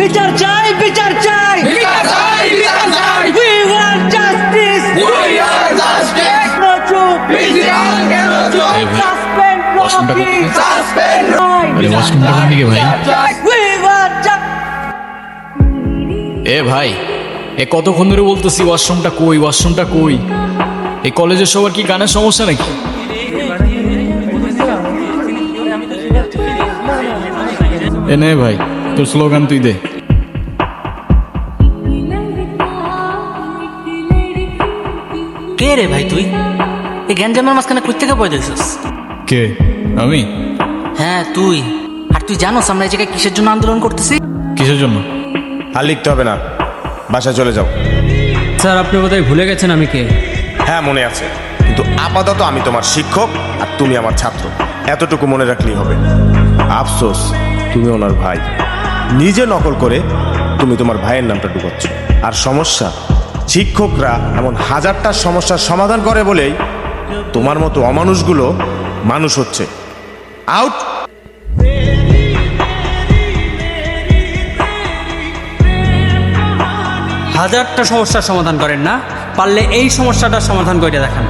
বিচার চাই, বিচার চাই, বিচার চাই, বিচার চাই। We want justice. We are justice. No চুপ, Physical কেন চুপ? suspend ওয়াশরুমটা Rocky. Suspend. আরে ওয়াশরুমটা কোন দিকে ভাই? We want justice. এ ভাই, এ কতক্ষণ ধরে বলতেছি ওয়াশরুমটা কই, ওয়াশরুমটা কই। এই কলেজের সবার কি কানের সমস্যা নাকি? এ নে ভাই, তোর স্লোগান তুই দে। কে রে ভাই তুই? এই গ্যাঞ্জামের মাঝখানে কই থেকে বই দিয়েছিস? কে? আমি? হ্যাঁ তুই। আর তুই জানোস আমরা এই জায়গায় কিসের জন্য আন্দোলন করতেছি? কিসের জন্য? আর লিখতে হবে না, বাসায় চলে যাও। স্যার আপনি বোধহয় ভুলে গেছেন আমি কে। হ্যাঁ মনে আছে, কিন্তু আপাতত আমি তোমার শিক্ষক আর তুমি আমার ছাত্র, এতটুকু মনে রাখলেই হবে। আফসোস তুমি ওনার ভাই, নিজে নকল করে তুমি তোমার ভাইয়ের নামটা ঢুকাচ্ছ। আর সমস্যা, শিক্ষকরা এমন হাজারটা সমস্যার সমাধান করে বলেই তোমার মতো অমানুষগুলো মানুষ হচ্ছে। আউট। হাজারটা সমস্যার সমাধান করেন না, পারলে এই সমস্যাটার সমাধান করে দেখান।